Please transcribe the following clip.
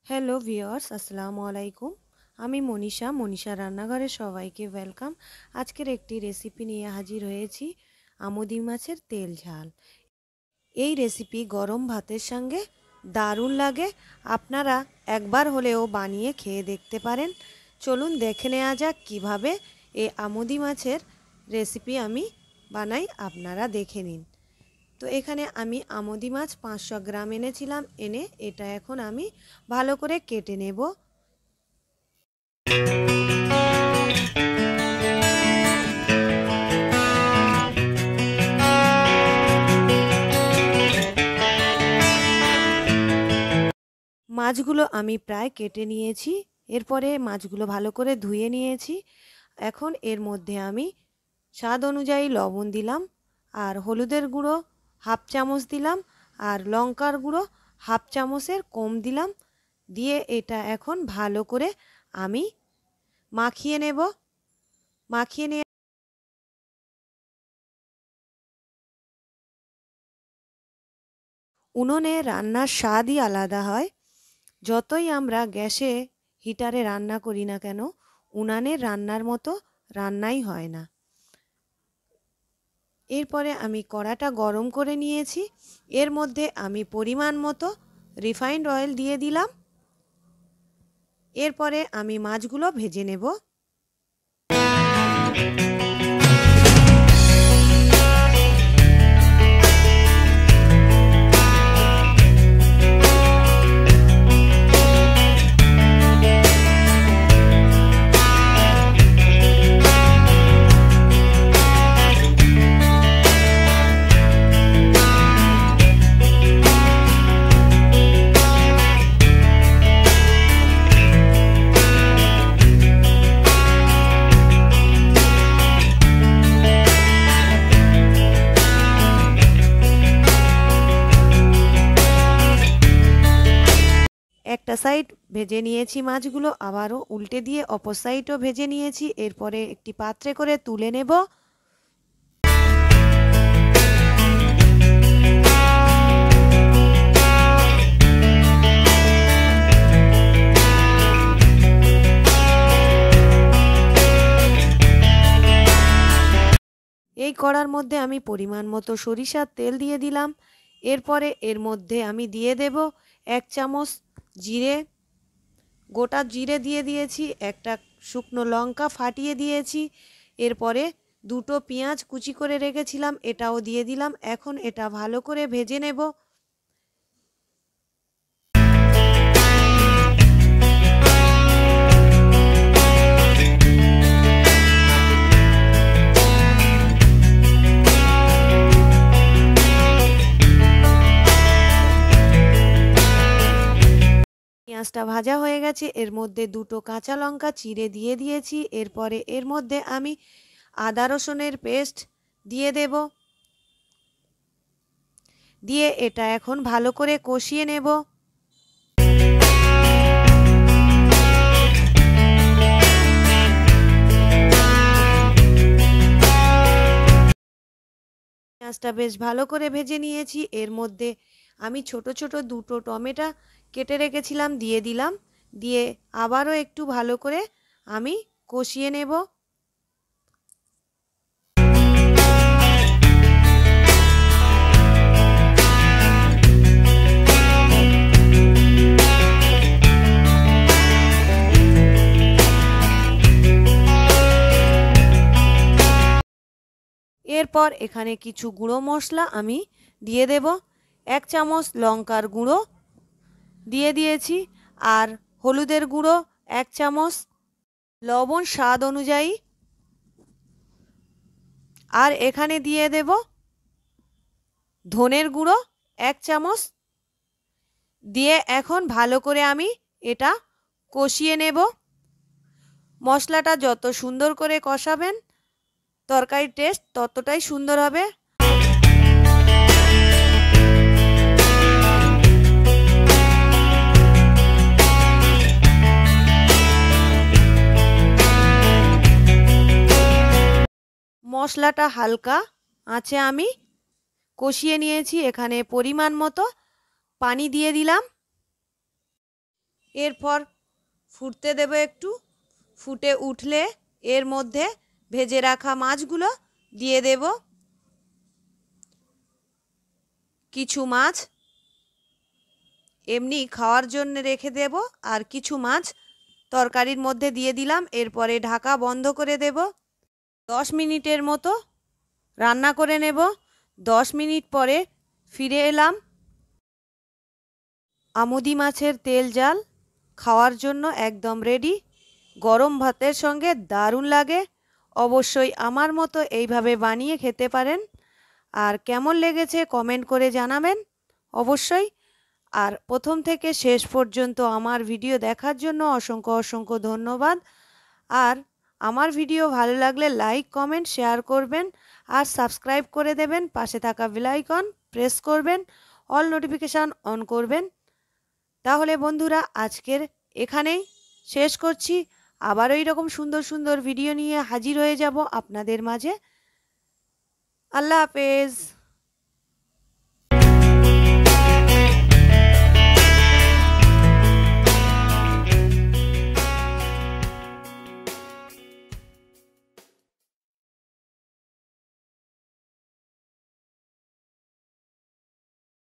Hello viewers, আসসালামু আলাইকুম। আমি মনীষা রান্নাঘরে সবাইকে ওয়েলকাম। আজকের একটি রেসিপি নিয়ে হাজির হয়েছি, আমুদি মাছের তেল ঝাল। এই রেসিপি গরম ভাতের সঙ্গে দারুণ লাগে। আপনারা একবার হলেও বানিয়ে খেয়ে দেখতে পারেন। চলুন দেখে নেওয়া যাক কীভাবে এই আমুদি মাছের রেসিপি আমি বানাই, আপনারা দেখে নিন। তো এখানে আমি আমুদি মাছ 500 গ্রাম এনেছিলাম। এনে এটা এখন আমি ভালো করে কেটে নেব। মাছগুলো আমি প্রায় কেটে নিয়েছি। এরপরে মাছগুলো ভালো করে ধুয়ে নিয়েছি। এখন এর মধ্যে আমি স্বাদ অনুযায়ী লবণ দিলাম, আর হলুদের গুঁড়ো হাফ চামচ দিলাম, আর লঙ্কার গুঁড়ো হাফ চামচের কম দিলাম। দিয়ে এটা এখন ভালো করে আমি মাখিয়ে নেব। মাখিয়ে নিয়ে উনুনে রান্নার স্বাদই আলাদা হয়। যতই আমরা গ্যাসে হিটারে রান্না করি না কেন, উনানের রান্নার মতো রান্নাই হয় না। এরপরে আমি কড়াটা গরম করে নিয়েছি। এর মধ্যে আমি পরিমাণ মতো রিফাইন্ড অয়েল দিয়ে দিলাম। এরপরে আমি মাছগুলো ভেজে নেব। একটা সাইড ভেজে নিয়েছি মাছগুলো, আবারও উল্টে দিয়ে অপর সাইডও ভেজে নিয়েছি। এরপরে একটি পাত্রে করে তুলে নেব। এই কড়ার মধ্যে আমি পরিমাণ মতো সরিষার তেল দিয়ে দিলাম। এরপরে এর মধ্যে আমি দিয়ে দেব 1 চামচ জিরে, গোটা জিরে দিয়ে দিয়েছি। একটা শুকনো লঙ্কা ফাটিয়ে দিয়েছি। এরপরে দুটো পেঁয়াজ কুচি করে রেখেছিলাম, এটাও দিয়ে দিলাম। এখন এটা ভালো করে ভেজে নেব। পেঁয়াজটা ভাজা হয়ে গেছে। এর মধ্যে দুটো কাঁচা লঙ্কা চিড়ে দিয়ে দিয়েছি। এরপরে এর মধ্যে আমি আদা রসুনের পেস্ট দিয়ে দেব। দিয়ে এটা এখন ভালো করে কষিয়ে নেব। পেঁয়াজটা বেশ ভালো করে ভেজে নিয়েছি। এর মধ্যে আমি ছোট ছোট দুটো টমেটো কেটে রেখেছিলাম, দিয়ে দিলাম। দিয়ে আবারও একটু ভালো করে আমি কষিয়ে নেব। এরপর এখানে কিছু গুঁড়ো মশলা আমি দিয়ে দেব। 1 চামচ লঙ্কার গুঁড়ো দিয়ে দিয়েছি, আর হলুদের গুঁড়ো 1 চামচ, লবণ স্বাদ অনুযায়ী, আর এখানে দিয়ে দেব ধনের গুঁড়ো 1 চামচ। দিয়ে এখন ভালো করে আমি এটা কষিয়ে নেব। মশলাটা যত সুন্দর করে কষাবেন, তরকারির টেস্ট ততটাই সুন্দর হবে। মশলাটা হালকা আঁচে আমি কষিয়ে নিয়েছি। এখানে পরিমাণ মতো পানি দিয়ে দিলাম। এরপর ফুটতে দেব একটু। ফুটে উঠলে এর মধ্যে ভেজে রাখা মাছগুলো দিয়ে দেব। কিছু মাছ এমনি খাওয়ার জন্য রেখে দেব, আর কিছু মাছ তরকারির মধ্যে দিয়ে দিলাম। এরপরে ঢাকা বন্ধ করে দেব। 10 মিনিটের মতো রান্না করে নেব। 10 মিনিট পরে ফিরে এলাম। আমুদি মাছের তেল ঝাল খাওয়ার জন্য একদম রেডি। গরম ভাতের সঙ্গে দারুণ লাগে। অবশ্যই আমার মতো এইভাবে বানিয়ে খেতে পারেন। আর কেমন লেগেছে কমেন্ট করে জানাবেন অবশ্যই। আর প্রথম থেকে শেষ পর্যন্ত আমার ভিডিও দেখার জন্য অসংখ্য অসংখ্য ধন্যবাদ। আর আমার ভিডিও ভালো লাগলে লাইক কমেন্ট শেয়ার করবেন আর সাবস্ক্রাইব করে দেবেন। পাশে থাকা বেল আইকন প্রেস করবেন, অল নোটিফিকেশান অন করবেন। তাহলে বন্ধুরা আজকের এখানেই শেষ করছি। আবারও এইরকম সুন্দর সুন্দর ভিডিও নিয়ে হাজির হয়ে যাব আপনাদের মাঝে। আল্লাহ হাফেজ।